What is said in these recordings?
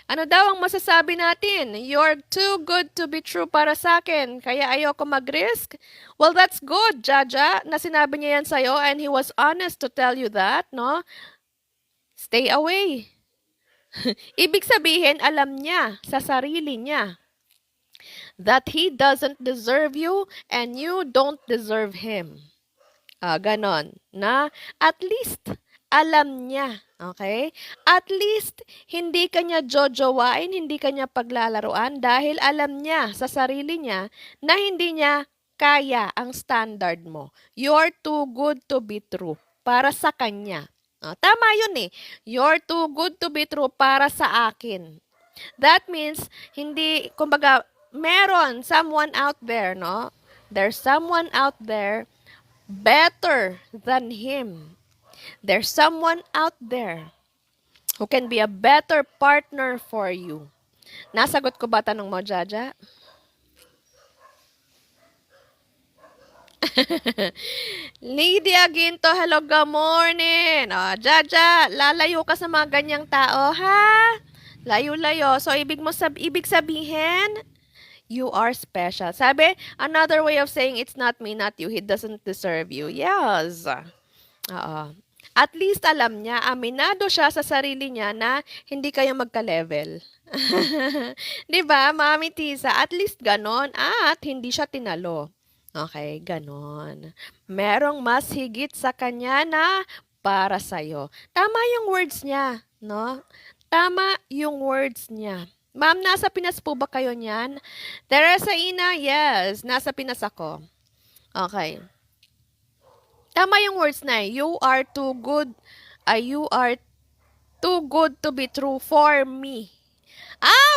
Ano daw ang masasabi natin? You're too good to be true para sa akin, kaya ayoko mag-risk? Well, that's good, Jaja, na sinabi niya yan sa'yo and he was honest to tell you that, no? Stay away. Ibig sabihin, alam niya sa sarili niya that he doesn't deserve you and you don't deserve him. Ganon. Na at least alam niya. Okay? At least hindi kanya jojowain, hindi kanya paglalaruan dahil alam niya sa sarili niya na hindi niya kaya ang standard mo. You're too good to be true para sa kanya. Tama yun eh. You're too good to be true para sa akin. That means, hindi, kumbaga, meron someone out there, no? There's someone out there better than him. There's someone out there who can be a better partner for you. Nasagot ko ba tanong mo, Jaja? Lady Aginto, hello, good morning. Jaja, lalayo ka sa mga ganyang tao, ha? Layo-layo. So, ibig sabihin, you are special. Sabi, another way of saying it's not me, not you. He doesn't deserve you. Yes. Oo. At least alam niya, aminado siya sa sarili niya na hindi kayo magka-level. 'Di ba, Mami Tisa? At least ganon at hindi siya tinalo. Okay, ganon. Merong mas higit sa kanya na para sa'yo. Tama yung words niya, no? Tama yung words niya. Ma'am, nasa Pinas po ba kayo niyan? Teresa Ina, yes. Nasa Pinas ako. Okay. Tama yung words na you are too good. You are too good to be true for me.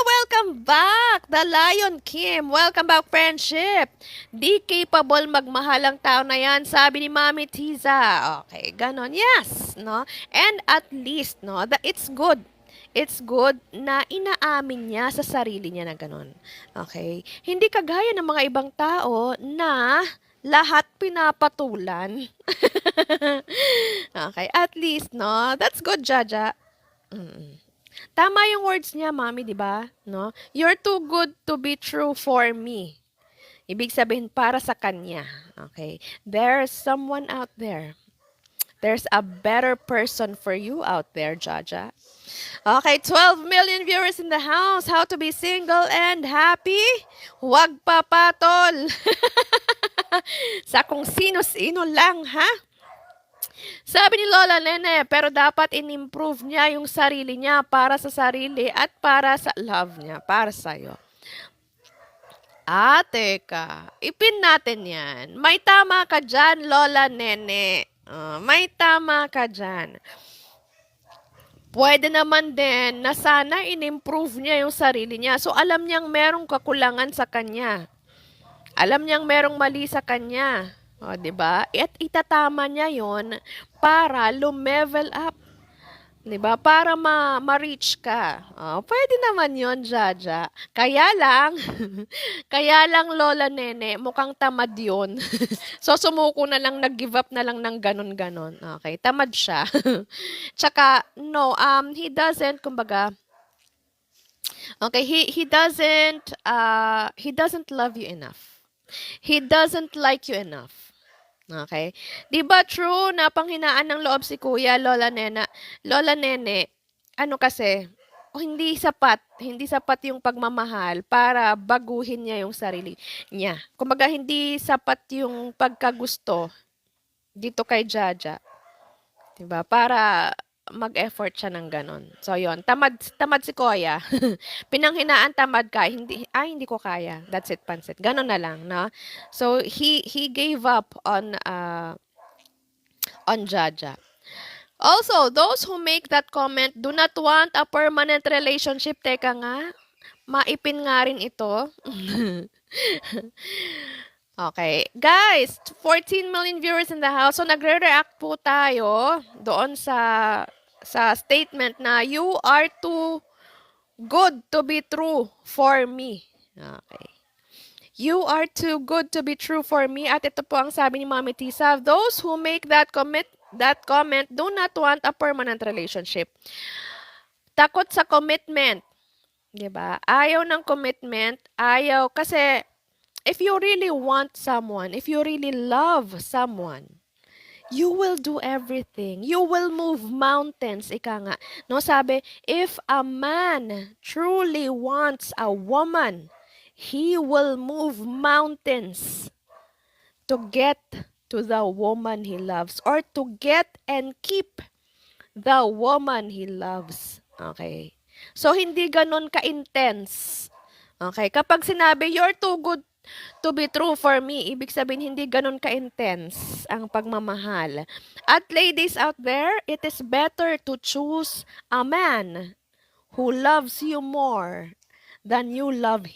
Welcome back, The Lion Kim. Welcome back, friendship. Di capable magmahal ang tao na yan, sabi ni Mami Tiza. Okay, ganon. Yes, no? And at least, no, that it's good. It's good na inaamin niya sa sarili niya na ganon. Okay? Hindi kagaya ng mga ibang tao na lahat pinapatulan. Okay, at least, no? That's good, Jaja. Tama yung words niya, Mami, di ba? No? You're too good to be true for me. Ibig sabihin, para sa kanya. Okay? There's someone out there. There's a better person for you out there, Jaja. Okay, 12 million viewers in the house. How to be single and happy? Huwag papatol. Sa kung sino-sino lang, ha? Sabi ni Lola Nene, pero dapat in-improve niya yung sarili niya para sa sarili at para sa love niya, para sa'yo. Teka. Ipin natin yan. May tama ka dyan, Lola Nene. May tama ka dyan. Pwede naman din na sana in-improve niya yung sarili niya. So, alam niyang merong kakulangan sa kanya. Alam niyang merong mali sa kanya. O, diba? At itatama niya yon para lumevel up. Diba? Para ma-reach ka. Pwede naman yon, Jaja. Kaya lang, kaya lang, Lola Nene, mukhang tamad yon. So, sumuko na lang, nag-give up na lang ng ganon-ganon. Okay, tamad siya. Tsaka, no, he doesn't, kumbaga, okay, he doesn't love you enough. He doesn't like you enough. Okay? 'Di ba true na panghinaan ng loob si Kuya Lola Nene, ano kasi, hindi sapat yung pagmamahal para baguhin niya yung sarili niya. Kumbaga hindi sapat yung pagkagusto dito kay Jaja. 'Di ba? Para mag-effort siya ng ganun. So, yon, tamad si Kuya. Pinanghinaan tamad ka, hindi ko kaya. That's it, pansit. Ganun na lang, no? So, he gave up on Jaja. Also, those who make that comment do not want a permanent relationship. Teka nga, maipin nga rin ito. Okay. Guys, 14 million viewers in the house. So, nagre-react po tayo doon sa statement na you are too good to be true for me. Okay. You are too good to be true for me. At ito po ang sabi ni Mami Tisa, those who make that comment do not want a permanent relationship. Takot sa commitment. 'Di ba? Ayaw ng commitment, ayaw kasi if you really want someone, if you really love someone, you will do everything. You will move mountains, ika nga. No, sabi, if a man truly wants a woman, he will move mountains to get to the woman he loves or to get and keep the woman he loves. Okay. So, hindi ganun ka-intense. Okay. Kapag sinabi, you're too good to be true for me, ibig sabihin, hindi ganun ka-intense ang pagmamahal. At ladies out there, it is better to choose a man who loves you more than you love